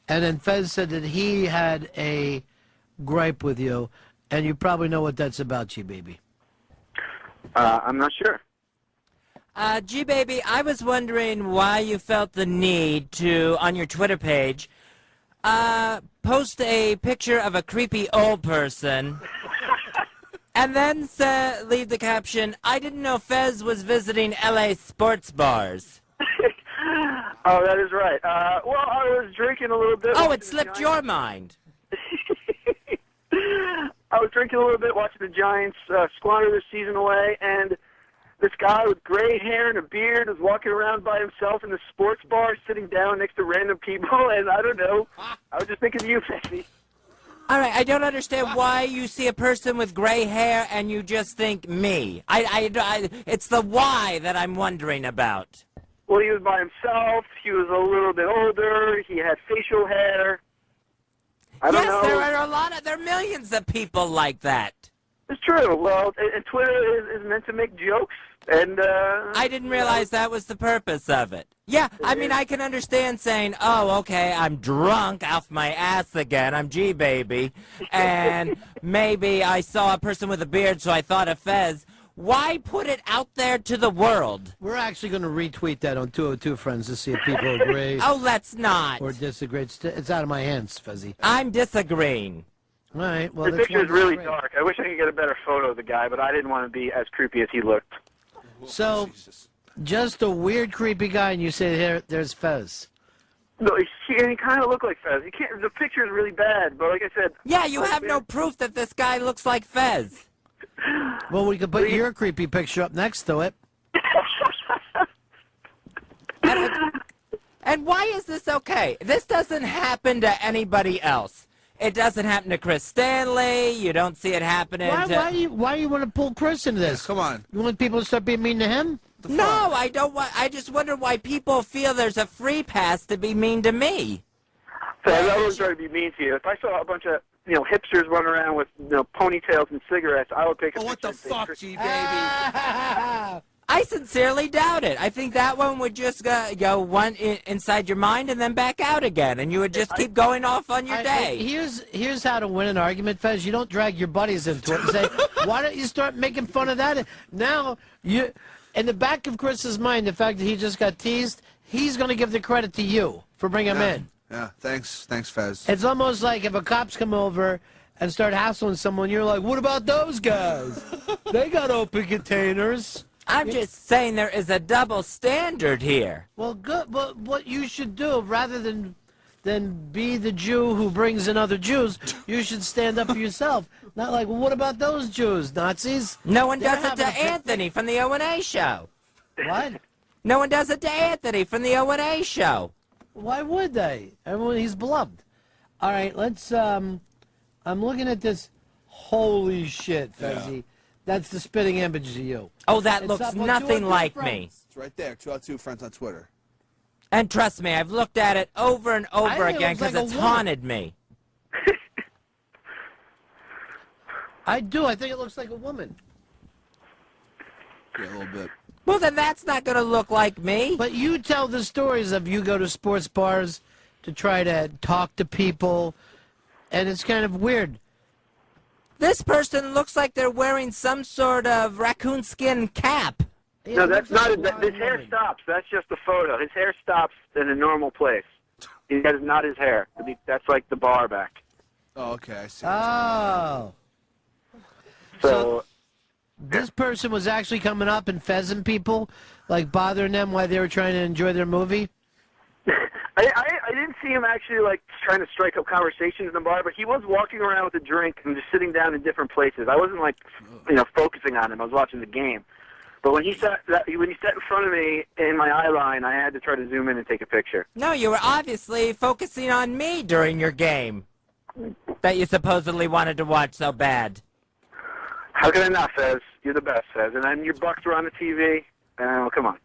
And then Fez said that he had a gripe with you, and you probably know what that's about, G-Baby. I'm not sure. G-Baby, I was wondering why you felt the need to, on your Twitter page, post a picture of a creepy old person, and then leave the caption, I didn't know Fez was visiting L.A. sports bars. Oh, that is right. Well, I was drinking a little bit. Oh, it slipped your mind. I was drinking a little bit, watching the Giants squander their season away, and this guy with gray hair and a beard was walking around by himself in the sports bar, sitting down next to random people, and I don't know. I was just thinking of you, Fezzy. All right, I don't understand why you see a person with gray hair and you just think me. It's the why that I'm wondering about. Well, he was by himself. He was a little bit older. He had facial hair. I don't know. Yes, there are millions of people like that. It's true. Well, and Twitter is meant to make jokes, and I didn't realize that was the purpose of it. Yeah, I mean, I can understand saying, oh, okay, I'm drunk off my ass again, I'm G-Baby, and maybe I saw a person with a beard, so I thought of Fez. Why put it out there to the world? We're actually going to retweet that on 202 Friends to see if people agree. Oh, let's not. Or disagree. It's out of my hands, Fezzy. I'm disagreeing. All right. Well, the picture is really dark. I wish I could get a better photo of the guy, but I didn't want to be as creepy as he looked. So, just a weird, creepy guy, and you say there's Fez. No, he kind of looked like Fez. He can't. The picture is really bad, but like I said. Yeah, you have no proof that this guy looks like Fez. Well, we could put your creepy picture up next to it. And why is this okay? This doesn't happen to anybody else. It doesn't happen to Chris Stanley. You don't see it happening Why do you want to pull Chris into this? Come on. You want people to start being mean to him? No, I don't want. I just wonder why people feel there's a free pass to be mean to me. So I wasn't trying to be mean to you. If I saw a bunch of hipsters running around with ponytails and cigarettes, I would pick a picture. What the fuck, G-Baby? I sincerely doubt it. I think that one would just go inside your mind and then back out again, and you would just keep going off on your day. Here's how to win an argument, Fez. You don't drag your buddies into it and say, why don't you start making fun of that? Now, in the back of Chris's mind, the fact that he just got teased, he's going to give the credit to you for bringing him in. Yeah, thanks, Fez. It's almost like if a cops come over and start hassling someone, you're like, what about those guys? They got open containers. I'm just saying there is a double standard here. Well, good. But what you should do, rather than be the Jew who brings in other Jews, you should stand up for yourself. Not like, well, what about those Jews, Nazis? No one does it to Anthony from the O&A show. What? No one does it to Anthony from the O&A show. Why would they? Everyone, he's beloved. All right, let's. I'm looking at this. Holy shit, Fezzy. Yeah. That's the spitting image of you. Oh, that looks nothing like me. It's right there. 202 Friends on Twitter. And trust me, I've looked at it over and over again because it's haunted me. I do. I think it looks like a woman. Yeah, a little bit. Well, then that's not going to look like me. But you tell the stories of you go to sports bars to try to talk to people, and it's kind of weird. This person looks like they're wearing some sort of raccoon skin cap. No, that's not. His hair stops. That's just a photo. His hair stops in a normal place. That is not his hair. That's like the bar back. Oh, okay. I see. Oh. So this person was actually coming up and fezzing people, like bothering them while they were trying to enjoy their movie? I didn't see him actually like trying to strike up conversations in the bar, but he was walking around with a drink and just sitting down in different places. I wasn't like, focusing on him. I was watching the game. But when he sat in front of me in my eye line, I had to try to zoom in and take a picture. No, you were obviously focusing on me during your game that you supposedly wanted to watch so bad. How can I not, Fez? You're the best, Fez. And then your Bucks were on the TV. Come on.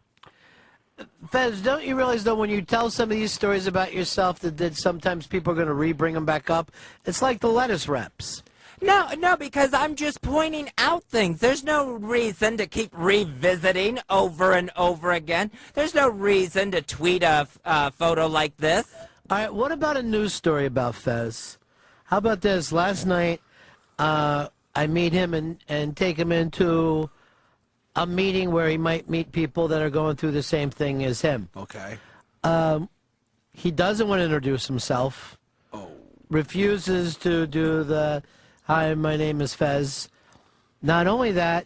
Fez, don't you realize, though, when you tell some of these stories about yourself that sometimes people are going to re-bring them back up? It's like the lettuce reps. No, because I'm just pointing out things. There's no reason to keep revisiting over and over again. There's no reason to tweet a photo like this. All right, what about a news story about Fez? How about this? Last night, I meet him and take him into a meeting where he might meet people that are going through the same thing as him. Okay. He doesn't want to introduce himself. Oh. Refuses to do the, hi, my name is Fez. Not only that,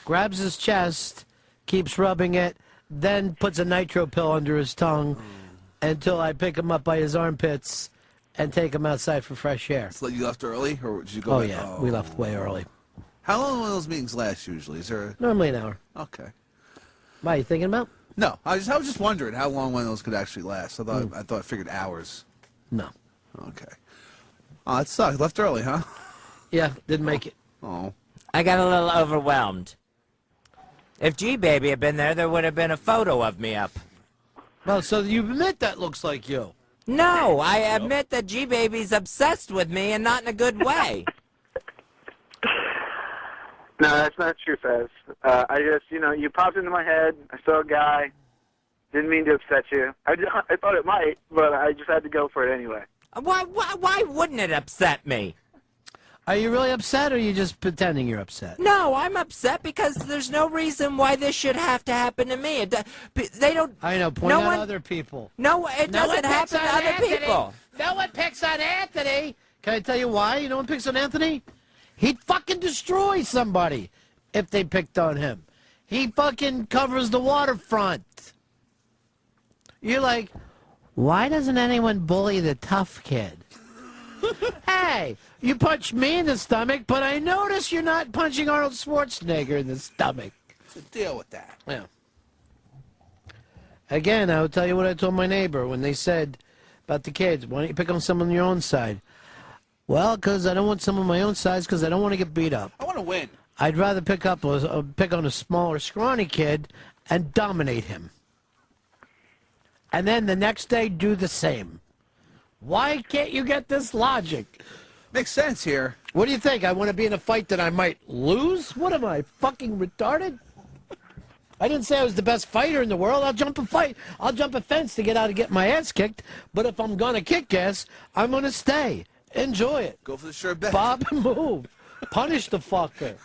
grabs his chest, keeps rubbing it, then puts a nitro pill under his tongue until I pick him up by his armpits and take him outside for fresh air. So you left early, or did you go? Oh, back? yeah, we left way early. How long will those meetings last usually? Is there? Normally an hour. Okay. What are you thinking about? No, I was just wondering how long one of those could actually last. I figured hours. No. Okay. Oh, that sucks. Left early, huh? Yeah, didn't make it. Oh. I got a little overwhelmed. If G-Baby had been there, there would have been a photo of me up. Well, so you admit that looks like you. No, I admit that G-Baby's obsessed with me and not in a good way. No, that's not true, Fez. I just, you popped into my head. I saw a guy. Didn't mean to upset you. I thought it might, but I just had to go for it anyway. Why wouldn't it upset me? Are you really upset, or are you just pretending you're upset? No, I'm upset because there's no reason why this should have to happen to me. They don't. I know, point no out one, other people. No, it doesn't happen to other people. No one picks on Anthony. Can I tell you why no one picks on Anthony? He'd fucking destroy somebody if they picked on him. He fucking covers the waterfront. You're like, why doesn't anyone bully the tough kid? Hey, you punched me in the stomach, but I notice you're not punching Arnold Schwarzenegger in the stomach. So deal with that. Yeah. Again, I will tell you what I told my neighbor when they said about the kids. Why don't you pick on someone on your own side? Well, because I don't want someone on my own side because I don't want to get beat up. I want to win. I'd rather pick on a smaller, scrawny kid and dominate him. And then the next day, do the same. Why can't you get this logic? Makes sense here. What do you think? I want to be in a fight that I might lose? What am I, fucking retarded? I didn't say I was the best fighter in the world. I'll jump a fence to get out and get my ass kicked. But if I'm going to kick ass, I'm going to stay. Enjoy it. Go for the sure bet. Bob and move. Punish the fucker.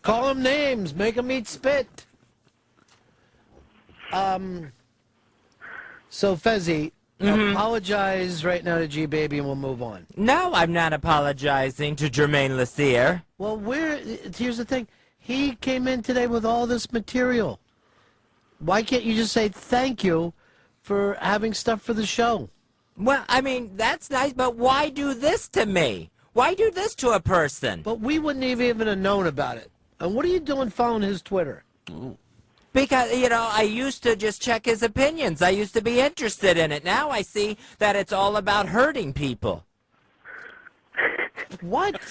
Call him names. Make him eat spit. So, Fezzi, apologize right now to G-Baby and we'll move on. No, I'm not apologizing to Jermaine Lassier. Well, here's the thing. He came in today with all this material. Why can't you just say thank you for having stuff for the show? Well, I mean, that's nice, but why do this to me? Why do this to a person? But we wouldn't even have known about it. And what are you doing following his Twitter? Because, I used to just check his opinions. I used to be interested in it. Now I see that it's all about hurting people. What?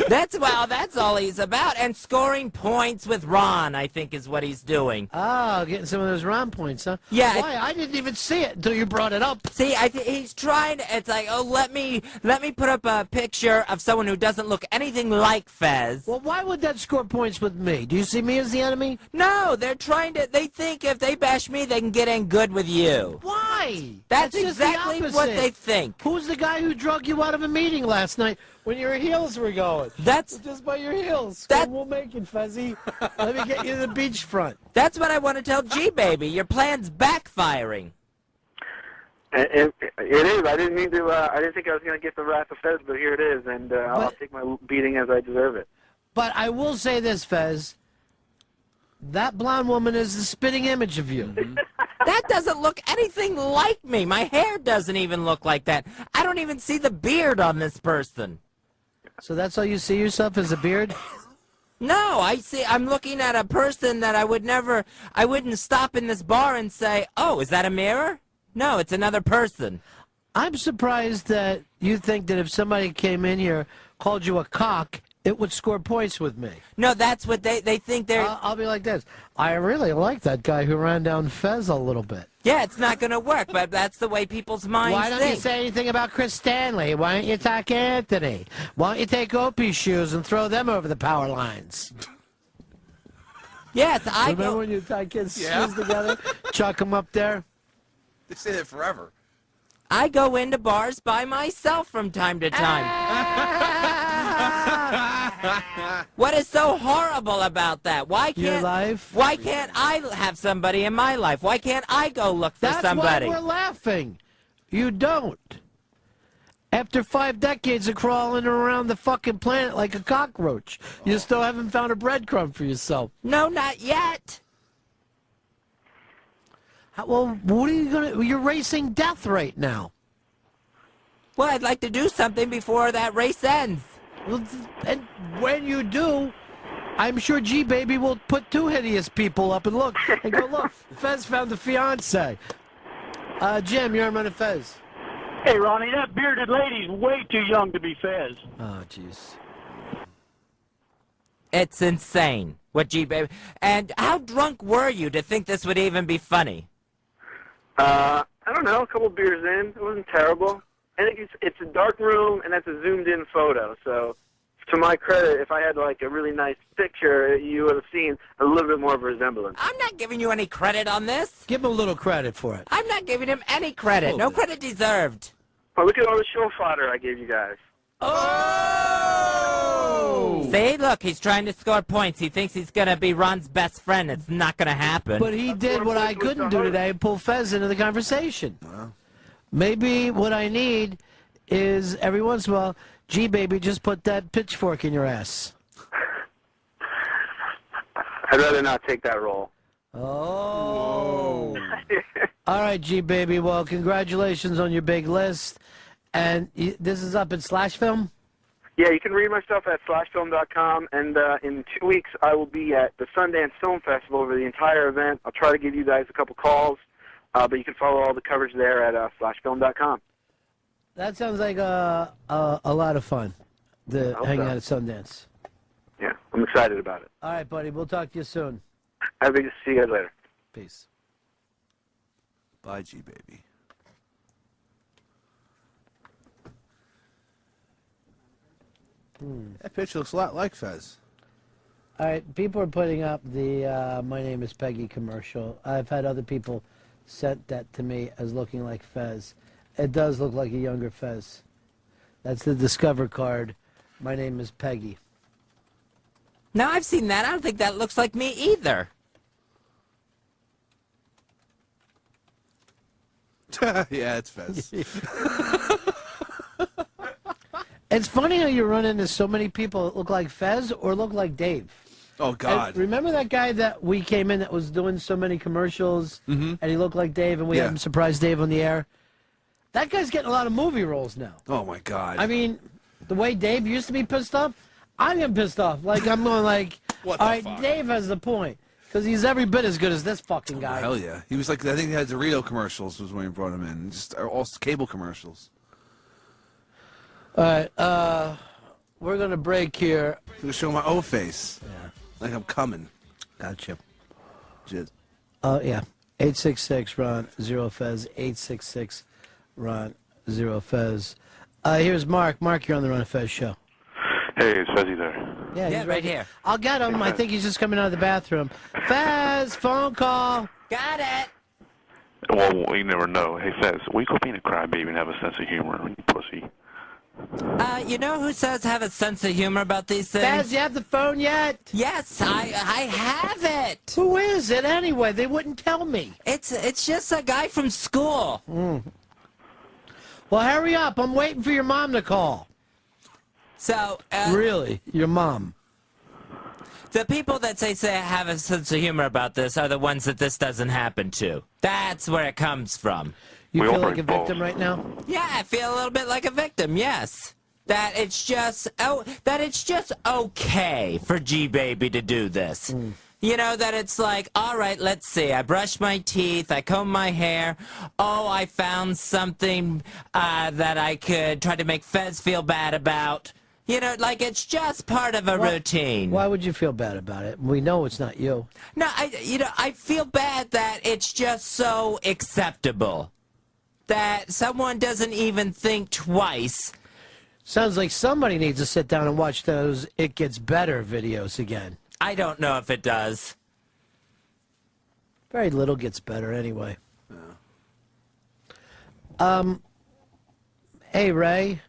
That's all he's about. And scoring points with Ron, I think, is what he's doing. Oh, getting some of those round points, huh? Yeah. Why? I didn't even see it until you brought it up. See, he's trying to, it's like, oh, let me put up a picture of someone who doesn't look anything like Fez. Well, why would that score points with me? Do you see me as the enemy? No, they think if they bash me, they can get in good with you. Why? That's just the exactly what opposite. they think. Who's the guy who drug you out of a meeting last night when your heels were going? That's Just by your heels. We'll make it, Fezzi. Let me get you to the beachfront. what I want to tell G-Baby. Your plan's backfiring. It is. I didn't mean to. I didn't think I was going to get the wrath of Fez, but here it is, and I'll take my beating as I deserve it. But I will say this, Fez. That blonde woman is the spitting image of you. That doesn't look anything like me. My hair doesn't even look like that. I don't even see the beard on this person. So that's all you see yourself as a beard? No, I'm looking at a person that I wouldn't stop in this bar and say, oh, is that a mirror? No, it's another person. I'm surprised that you think that if somebody came in here, called you a cock, it would score points with me. No, that's what they think they're... I'll be like this. I really like that guy who ran down Fez a little bit. Yeah, it's not going to work, but that's the way people's minds Why don't think. you say anything about Chris Stanley? Why don't you talk Anthony? Why don't you take Opie's shoes and throw them over the power lines? Yes, I Remember go... when you tie kids' shoes together? Chuck them up there? They say that forever. I go into bars by myself from time to time. What is so horrible about that? Your life? Why can't I have somebody in my life? Why can't I go look for That's somebody? why we're laughing. You don't. After 5 decades of crawling around the fucking planet like a cockroach, you still haven't found a breadcrumb for yourself. No, not yet. Well, what are you gonna? You're racing death right now. Well, I'd like to do something before that race ends. Well, and when you do, I'm sure G Baby will put 2 hideous people up and look and go, look, Fez found the fiance. Jim, you're on Fez. Hey, Ronnie, that bearded lady's way too young to be Fez. Oh, jeez. It's insane. What G-Baby... And how drunk were you to think this would even be funny? I don't know, a couple beers in. It wasn't terrible. I think it's a dark room, and that's a zoomed-in photo. So, to my credit, if I had, like, a really nice picture, you would have seen a little bit more of a resemblance. I'm not giving you any credit on this. Give him a little credit for it. I'm not giving him any credit. No credit deserved. Oh, look at all the show fodder I gave you guys. Oh! See, look, he's trying to score points. He thinks he's going to be Ron's best friend. It's not going to happen. But he did what I couldn't do today, pull Fez into the conversation. Maybe what I need is, every once in a while, G-Baby, just put that pitchfork in your ass. I'd rather not take that role. Oh. All right, G-Baby, well, congratulations on your big list. And this is up at Slash Film? Yeah, you can read my stuff at slashfilm.com, and in 2 weeks I will be at the Sundance Film Festival over the entire event. I'll try to give you guys a couple calls, but you can follow all the coverage there at slashfilm.com. That sounds like a lot of fun, hanging out at Sundance. Yeah, I'm excited about it. All right, buddy, we'll talk to you soon. Happy to see you guys later. Peace. Bye, G-Baby. That picture looks a lot like Fez. All right, people are putting up the My Name is Peggy commercial. I've had other people sent that to me as looking like Fez. It does look like a younger Fez. That's the Discover card. My name is Peggy. No, I've seen that. I don't think that looks like me either. Yeah, it's Fez. It's funny how you run into so many people that look like Fez or look like Dave. Oh, God. And remember that guy that we came in that was doing so many commercials, and he looked like Dave, and we had him surprise Dave on the air? That guy's getting a lot of movie roles now. Oh, my God. I mean, the way Dave used to be pissed off, I'm getting pissed off. Like, I'm going like, What all the right, fuck? Dave has the point. Because he's every bit as good as this fucking guy. Hell yeah. He was like, I think he had Dorito commercials was when he brought him in. Just all cable commercials. All right, we're going to break here. I'm going to show my O face. Yeah. Like I'm coming. Gotcha. Jizz. Oh, yeah. 866-RON-0-FEZ. 866-RON-0-FEZ. Here's Mark. Mark, you're on the Ron and Fez show. Hey, is Fezzy there? Yeah, Yeah, he's right here. I'll get him. I think he's just coming out of the bathroom. Fez, phone call. Got it. Well, you never know. Hey, Fez, will you quit being a crybaby and have a sense of humor, you pussy? You know who says have a sense of humor about these things? Fez, you have the phone yet? Yes, I have it. Who is it anyway? They wouldn't tell me. It's just a guy from school. Well, hurry up. I'm waiting for your mom to call. So, Really? Your mom? the people that say have a sense of humor about this are the ones that this doesn't happen to. That's where it comes from. You We all feel like a break balls. victim right now? Yeah, I feel a little bit like a victim. Yes, that it's just okay for G-Baby to do this. You know, that it's like, all right, let's see. I brush my teeth. I comb my hair. Oh, I found something that I could try to make Fez feel bad about. You know, like it's just part of a routine. Why would you feel bad about it? We know it's not you. No, I feel bad that it's just so acceptable. That someone doesn't even think twice. Sounds like somebody needs to sit down and watch those It Gets Better videos again. I don't know if it does. Very little gets better anyway. Hey, Ray.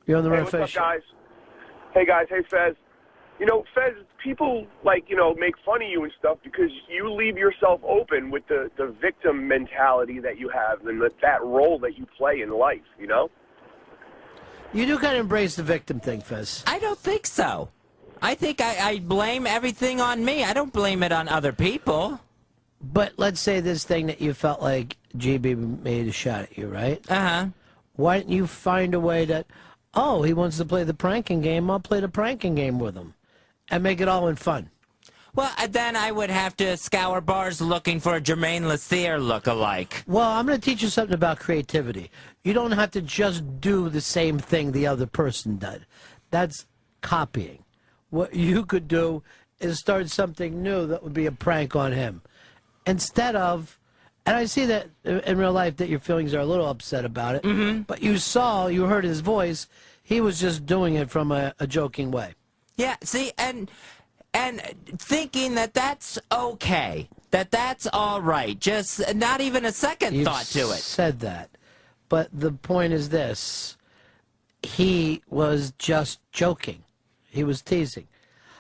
You're on the Hey, Run what's Fez up, show. guys? Hey, guys. Hey, Fez. You know, Fez, people, make fun of you and stuff because you leave yourself open with the victim mentality that you have and that role that you play in life, you know? You do kind of embrace the victim thing, Fez. I don't think so. I think I blame everything on me. I don't blame it on other people. But let's say this thing that you felt like GB made a shot at you, right? Uh-huh. Why didn't you find a way that, oh, he wants to play the pranking game, I'll play the pranking game with him. And make it all in fun. Well, then I would have to scour bars looking for a Jermaine Lassier look-alike. Well, I'm going to teach you something about creativity. You don't have to just do the same thing the other person did. That's copying. What you could do is start something new that would be a prank on him. Instead of, and I see that in real life that your feelings are a little upset about it, but you heard his voice, he was just doing it from a joking way. Yeah, see, and thinking that that's okay, that that's all right, just not even a second You've thought to it. said that. But the point is this. He was just joking. He was teasing.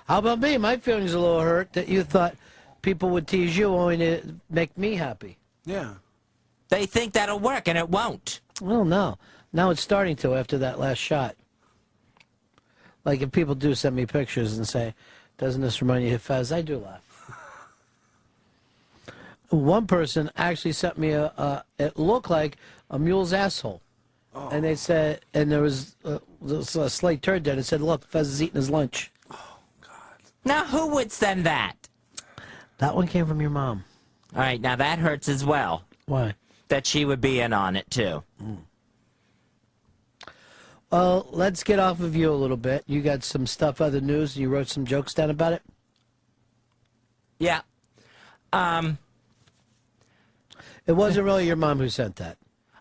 How about me? My feelings are a little hurt that you thought people would tease you only to make me happy. Yeah. They think that'll work, and it won't. Well, no. Now it's starting to after that last shot. Like if people do send me pictures and say, doesn't this remind you of Fez? I do laugh. One person actually sent me it looked like a mule's asshole. Oh. And they said, and there was a slight turd there. It said, look, Fez is eating his lunch. Oh, God. Now, who would send that? That one came from your mom. All right, now that hurts as well. Why? That she would be in on it, too. Well, let's get off of you a little bit. You got some stuff, other news. You wrote some jokes down about it? Yeah. It wasn't really your mom who sent that.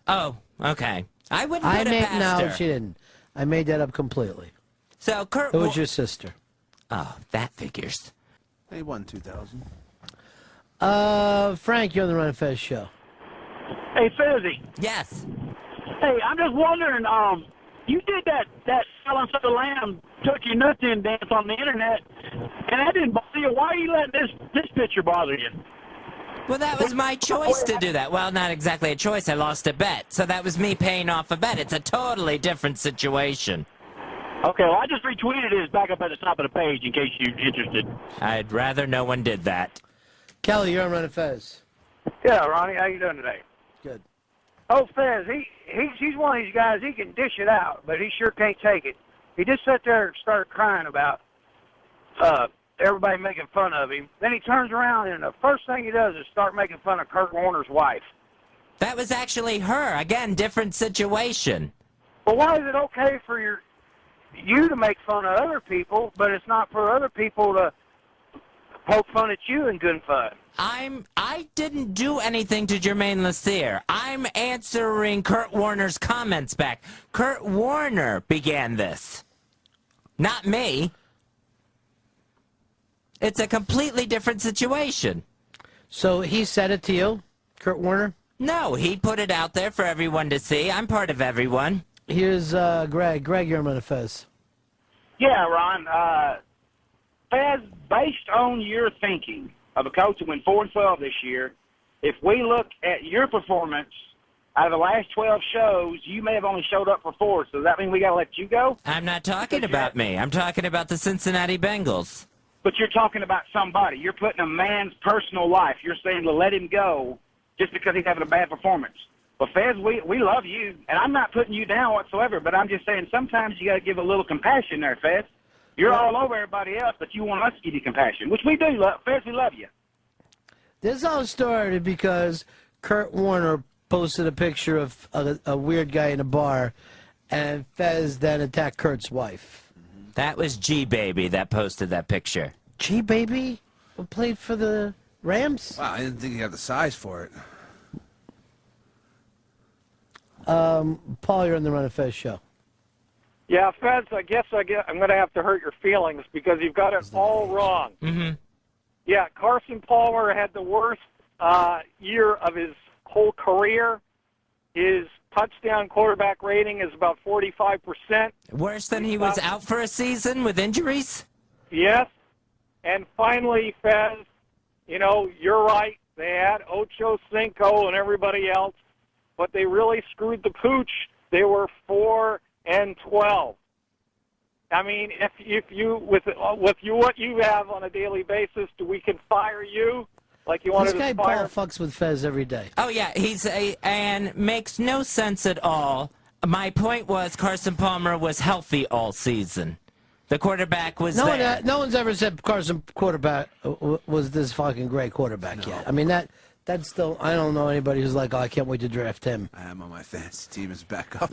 Oh, okay. I wouldn't put it past No, her. she didn't. I made that up completely. So, Kurt... It was your sister. Oh, that figures. They won 2,000. Frank, you're on the Run and Fez show. Hey, Fezzy. Yes. Hey, I'm just wondering, you did that Silence of the Lamb took your nuts in dance on the internet, and that didn't bother you. Why are you letting this picture bother you? Well, that was my choice to do that. Well, not exactly a choice. I lost a bet. So that was me paying off a bet. It's a totally different situation. Okay, well, I just retweeted it back up at the top of the page in case you're interested. I'd rather no one did that. Kelly, you're on Run and Fez. Yeah, Ronnie, how you doing today? Good. Oh, Fez, he's one of these guys. He can dish it out, but he sure can't take it. He just sat there and started crying about everybody making fun of him. Then he turns around, and the first thing he does is start making fun of Kurt Warner's wife. That was actually her. Again, different situation. Well, why is it okay for you to make fun of other people, but it's not for other people to poke fun at you in good fun? I didn't do anything to Jermaine Lassier. I'm answering Kurt Warner's comments back. Kurt Warner began this. Not me. It's a completely different situation. So he said it to you, Kurt Warner? No, he put it out there for everyone to see. I'm part of everyone. Here's Greg. Greg, you're on Run and Fez. Yeah, Ron. Fez, based on your thinking of a coach that went 4-12 this year, if we look at your performance out of the last 12 shows, you may have only showed up for 4. So does that mean we got to let you go? I'm not talking about me. I'm talking about the Cincinnati Bengals. But you're talking about somebody. You're putting a man's personal life. You're saying to let him go just because he's having a bad performance. Well, Fez, we love you, and I'm not putting you down whatsoever, but I'm just saying sometimes you got to give a little compassion there, Fez. You're all over everybody else, but you want us to give you compassion, which we do, Fez. We love you. This all started because Kurt Warner posted a picture of a weird guy in a bar, and Fez then attacked Kurt's wife. That was G-Baby that posted that picture. G-Baby? Who played for the Rams? Wow, I didn't think you had the size for it. Paul, you're on the Run and Fez show. Yeah, Fez, I guess I'm going to have to hurt your feelings because you've got it all wrong. Mm-hmm. Yeah, Carson Palmer had the worst year of his whole career. His touchdown quarterback rating is about 45%. Worse than he was out for a season with injuries? Yes. And finally, Fez, you know, you're right. They had Ocho Cinco and everybody else, but they really screwed the pooch. They were 4-12. I mean, if you with you what you have on a daily basis, we can fire you like you wanted This guy to fire. Paul fucks with Fez every day. Oh, yeah, and makes no sense at all. My point was Carson Palmer was healthy all season. The quarterback was there. No one's ever said Carson quarterback was this fucking great quarterback yet. I mean, that's still, I don't know anybody who's like, oh, I can't wait to draft him. I am on my fantasy team as backup.